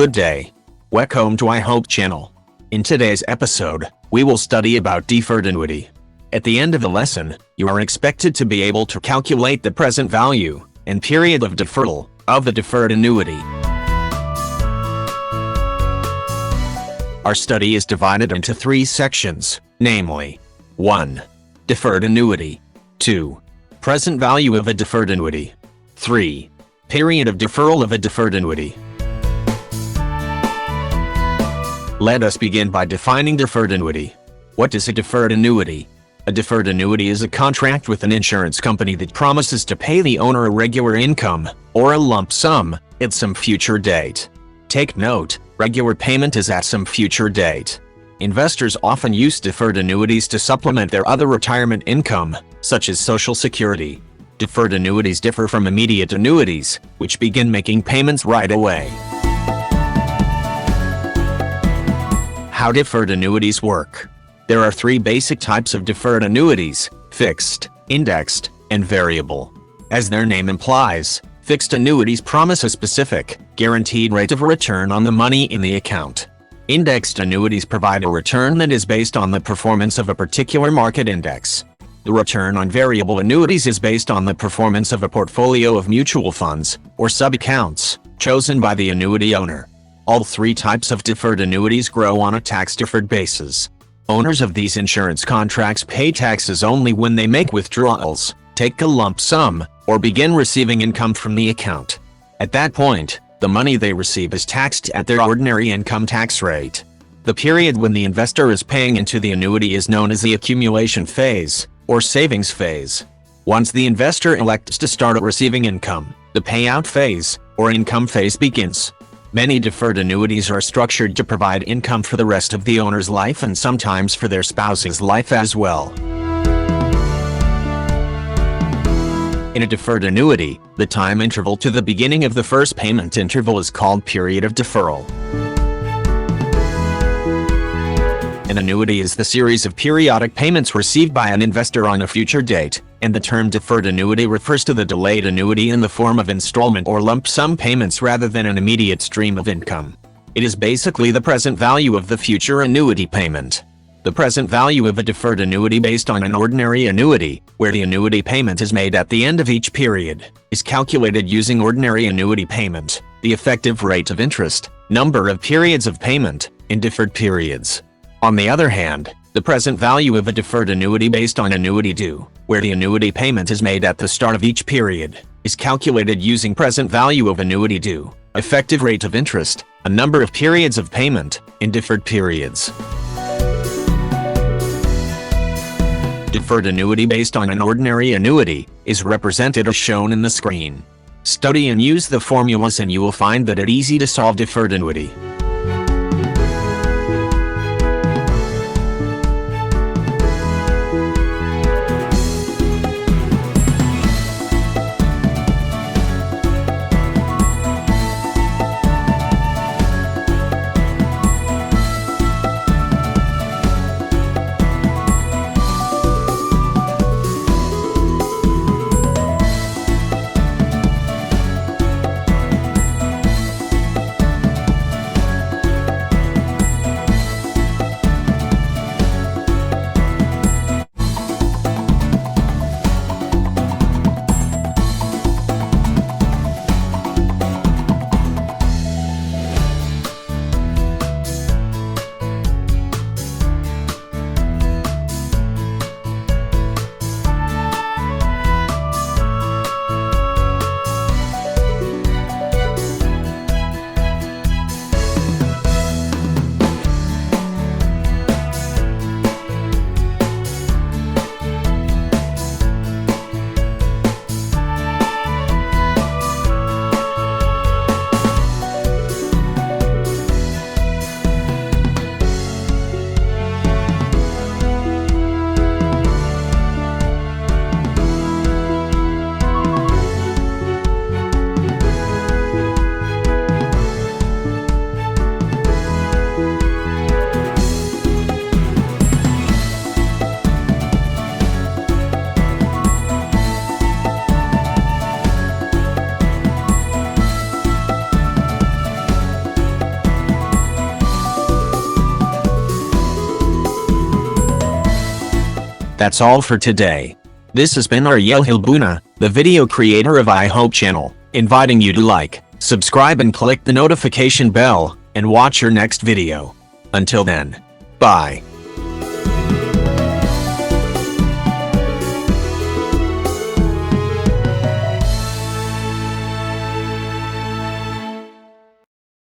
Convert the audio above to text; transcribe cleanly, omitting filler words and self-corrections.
Good day. Welcome to iHope channel. In today's episode, we will study about deferred annuity. At the end of the lesson, you are expected to be able to calculate the present value and period of deferral of the deferred annuity. Our study is divided into 3 sections, namely 1. Deferred annuity. 2. Present value of a deferred annuity. 3. Period of deferral of a deferred annuity. Let us begin by defining deferred annuity. What is a deferred annuity? A deferred annuity is a contract with an insurance company that promises to pay the owner a regular income, or a lump sum, at some future date. Take note, regular payment is at some future date. Investors often use deferred annuities to supplement their other retirement income, such as Social Security. Deferred annuities differ from immediate annuities, which begin making payments right away. How deferred annuities work. There are 3 basic types of deferred annuities: fixed, indexed, and variable. As their name implies, fixed annuities promise a specific, guaranteed rate of return on the money in the account. Indexed annuities provide a return that is based on the performance of a particular market index. The return on variable annuities is based on the performance of a portfolio of mutual funds, or sub-accounts, chosen by the annuity owner. All 3 types of deferred annuities grow on a tax-deferred basis. Owners of these insurance contracts pay taxes only when they make withdrawals, take a lump sum, or begin receiving income from the account. At that point, the money they receive is taxed at their ordinary income tax rate. The period when the investor is paying into the annuity is known as the accumulation phase, or savings phase. Once the investor elects to start receiving income, the payout phase, or income phase begins. Many deferred annuities are structured to provide income for the rest of the owner's life and sometimes for their spouse's life as well. In a deferred annuity, the time interval to the beginning of the first payment interval is called period of deferral. An annuity is the series of periodic payments received by an investor on a future date, and the term deferred annuity refers to the delayed annuity in the form of installment or lump sum payments rather than an immediate stream of income. It is basically the present value of the future annuity payment. The present value of a deferred annuity based on an ordinary annuity, where the annuity payment is made at the end of each period, is calculated using ordinary annuity payment, the effective rate of interest, number of periods of payment, in deferred periods. On the other hand, the present value of a deferred annuity based on annuity due, where the annuity payment is made at the start of each period, is calculated using present value of annuity due, effective rate of interest, a number of periods of payment, in deferred periods. Deferred annuity based on an ordinary annuity is represented as shown in the screen. Study and use the formulas and you will find that it's easy to solve deferred annuity. That's all for today. This has been Ariel Hilbuna, the video creator of iHope channel, inviting you to like, subscribe and click the notification bell, and watch your next video. Until then, bye.